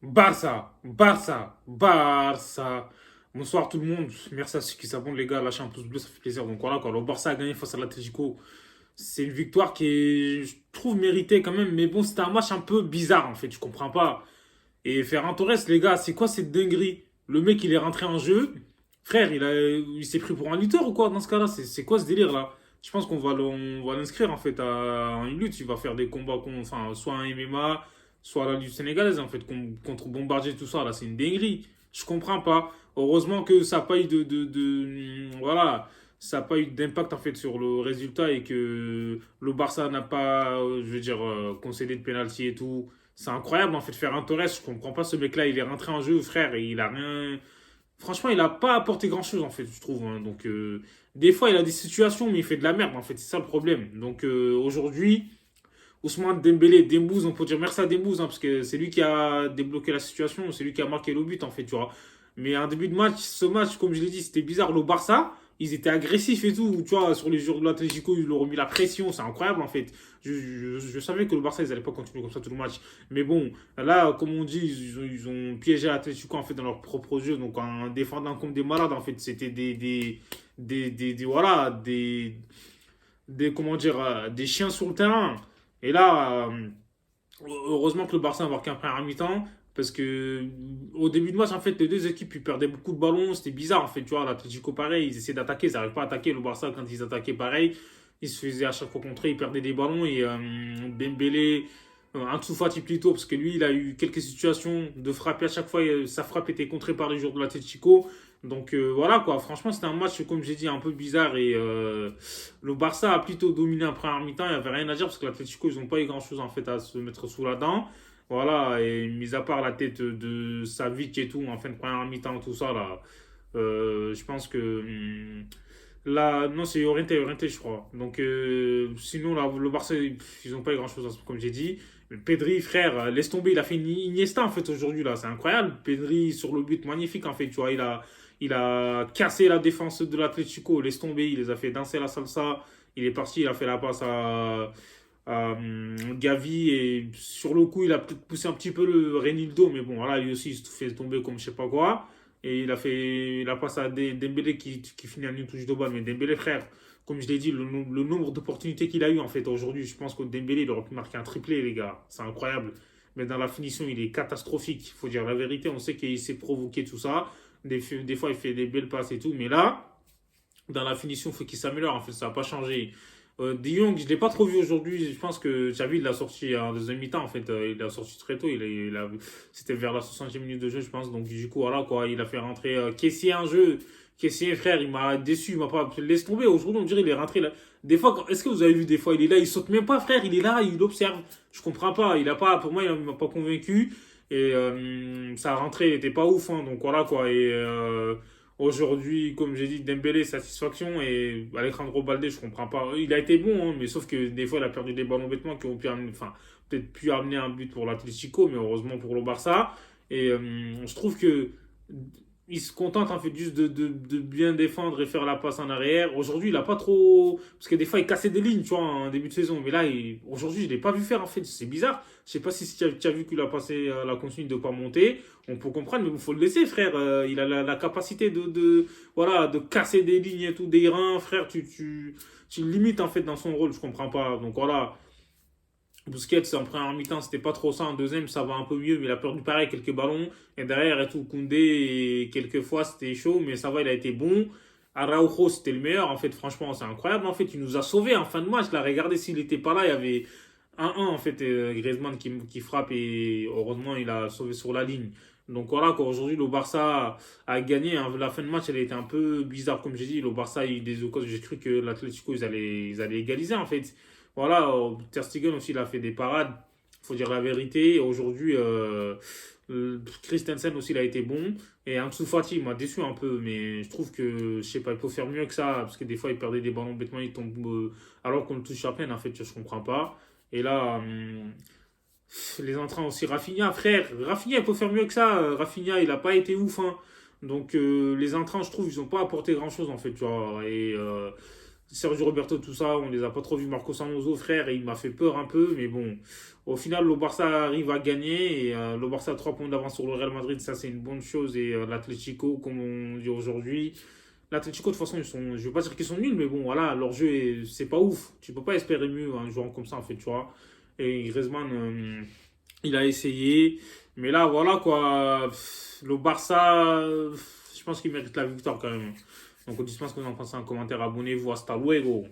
Barça, Barça, Barça. Bonsoir tout le monde. Merci à ceux qui s'abonnent, les gars. Lâchez un pouce bleu, ça fait plaisir. Donc voilà, quoi. Le Barça a gagné face à l'Atlético. C'est une victoire qui est, je trouve, méritée quand même. Mais bon, c'était un match un peu bizarre en fait. Je comprends pas. Et Ferran Torres, les gars, c'est quoi cette dinguerie? Le mec, il est rentré en jeu. Frère, il s'est pris pour un lutteur ou quoi dans ce cas-là? C'est quoi ce délire là? Je pense on va l'inscrire en fait à une lutte. Il va faire des combats, enfin, soit un MMA, soit la lutte sénégalaise en fait, contre Bombardier, tout ça là. C'est une dinguerie. Je comprends pas. Heureusement que ça n'a pas eu voilà, ça n'a pas eu d'impact en fait sur le résultat et que le Barça n'a pas, je veux dire, concédé de pénalty et tout. C'est incroyable en fait, Ferran Torres, je comprends pas ce mec-là, il est rentré en jeu, frère, et il a rien. Franchement, il a pas apporté grand-chose en fait, je trouve, hein. Donc, des fois, il a des situations, mais il fait de la merde en fait, c'est ça le problème. Donc, aujourd'hui, Ousmane Dembélé, Dembouz, on peut dire merci à Dembouz, hein, parce que c'est lui qui a débloqué la situation, c'est lui qui a marqué le but en fait, tu vois. Mais en début de match, ce match, comme je l'ai dit, c'était bizarre. Le Barça, ils étaient agressifs et tout. Tu vois, sur les joueurs de l'Atlético, ils leur ont mis la pression. C'est incroyable, en fait. Je savais que le Barça, ils n'allaient pas continuer comme ça tout le match. Mais bon, là, comme on dit, ils ont piégé l'Atlético, en fait, dans leur propre jeu. Donc, en défendant comme des malades, en fait, c'était voilà, comment dire, des chiens sur le terrain. Et là, heureusement que le Barça a marqué un première mi-temps. Parce que au début de match, en fait, les deux équipes ils perdaient beaucoup de ballons. C'était bizarre, en fait. Tu vois, l'Atlético, pareil, ils essaient d'attaquer, ils n'arrivent pas à attaquer. Le Barça, quand ils attaquaient, pareil, ils se faisaient à chaque fois contrer, ils perdaient des ballons. Et Dembélé, Ansu Fati plutôt, parce que lui, il a eu quelques situations de frapper à chaque fois. Sa frappe était contrée par les joueurs de l'Atlético. Donc voilà, quoi. Franchement, c'était un match, comme j'ai dit, un peu bizarre. Et le Barça a plutôt dominé en première mi-temps. Il n'y avait rien à dire, parce que l'Atlético, ils n'ont pas eu grand-chose, en fait, à se mettre sous la dent. Voilà, et mis à part la tête de Savic et tout, en fin de première mi-temps, tout ça, là, je pense que. Là, non, c'est orienté, je crois. Donc, sinon, là, le Barça, ils n'ont pas eu grand-chose, comme j'ai dit. Pedri, frère, laisse tomber, il a fait une Iniesta, en fait, aujourd'hui, là, c'est incroyable. Pedri, sur le but, magnifique, en fait, tu vois, il a cassé la défense de l'Atlético, laisse tomber, il les a fait danser la salsa. Il est parti, il a fait la passe à Gavi et sur le coup il a peut-être poussé un petit peu le Renildo mais bon voilà lui aussi il se fait tomber comme je sais pas quoi et il a fait la passe à Dembélé qui finit en une touche de balle mais Dembélé frère comme je l'ai dit le nombre d'opportunités qu'il a eu en fait aujourd'hui je pense que Dembélé il aurait pu marquer un triplé les gars c'est incroyable mais dans la finition il est catastrophique il faut dire la vérité on sait qu'il s'est provoqué tout ça des fois il fait des belles passes et tout mais là dans la finition, il faut qu'il s'améliore. En fait, ça n'a pas changé. De Jong, je ne l'ai pas trop vu aujourd'hui. Je pense que Xavi, il l'a sorti en deuxième mi-temps. En fait, il l'a sorti très tôt. C'était vers la 60e minute de jeu, je pense. Donc, du coup, voilà, quoi. Il a fait rentrer Kessié en jeu. Kessié, frère, il m'a déçu. Il m'a pas laissé tomber. Aujourd'hui, on dirait qu'il est rentré là. Des fois, est-ce que vous avez vu des fois, il est là, il saute même pas, frère. Il est là, il observe. Je comprends pas. Il a pas, pour moi, il m'a pas convaincu. Et sa rentrée n'était pas ouf. Hein. Donc, voilà, quoi. Et. Aujourd'hui, comme j'ai dit, Dembélé, satisfaction. Et Alejandro Balde, je comprends pas. Il a été bon, hein, mais sauf que des fois, il a perdu des ballons bêtement qui ont pu amener, enfin, peut-être pu amener un but pour l'Atlético, mais heureusement pour le Barça. Et je trouve que il se contente en fait juste de bien défendre et faire la passe en arrière. Aujourd'hui, il a pas trop. Parce que des fois, il cassait des lignes, tu vois, en début de saison. Mais là, aujourd'hui, je ne l'ai pas vu faire en fait. C'est bizarre. Je sais pas si tu as vu qu'il a passé la consigne de ne pas monter. On peut comprendre, mais il faut le laisser, frère. Il a la capacité voilà, de casser des lignes et tout, des reins, frère. Tu le limites en fait dans son rôle. Je comprends pas. Donc voilà. Busquets, en première mi-temps, c'était pas trop ça. En deuxième, ça va un peu mieux, mais il a perdu pareil quelques ballons. Et derrière, et tout, Koundé, et quelques fois, c'était chaud, mais ça va, il a été bon. Araujo, c'était le meilleur. En fait, franchement, c'est incroyable. En fait, il nous a sauvés en fin de match. Là, regardez s'il n'était pas là, il y avait 1-1, en fait, Griezmann qui frappe et heureusement, il a sauvé sur la ligne. Donc voilà, quoi. Aujourd'hui, le Barça a gagné. Hein. La fin de match, elle a été un peu bizarre, comme j'ai dit. Le Barça a eu des occasions. J'ai cru que l'Atlético, ils allaient égaliser, en fait. Voilà, Ter Stegen aussi, il a fait des parades. Il faut dire la vérité. Aujourd'hui, Christensen aussi, il a été bon. Et Ansu Fati, il m'a déçu un peu. Mais je trouve que, je sais pas, il faut faire mieux que ça. Parce que des fois, il perdait des ballons bêtement. Il tombe alors qu'on le touche à peine. En fait, je comprends pas. Et là, les entrants aussi. Rafinha, frère. Rafinha, il faut faire mieux que ça. Rafinha, il a pas été ouf. Hein. Donc, les entrants, je trouve, ils n'ont pas apporté grand-chose, en fait. Tu vois. Et. Sergio Roberto, tout ça, on les a pas trop vus. Marcos Alonso, frère, et il m'a fait peur un peu, mais bon. Au final, le Barça arrive à gagner et le Barça a 3 points d'avance sur le Real Madrid, ça c'est une bonne chose. Et l'Atlético, comme on dit aujourd'hui, l'Atlético, de toute façon, je veux pas dire qu'ils sont nuls, mais bon, voilà, leur jeu, c'est pas ouf. Tu peux pas espérer mieux en jouant comme ça, en fait, tu vois. Et Griezmann, il a essayé. Mais là, voilà, quoi. Le Barça, je pense qu'il mérite la victoire quand même. Donc, dites-moi ce que vous en pensez en commentaire. Abonnez-vous. Hasta luego.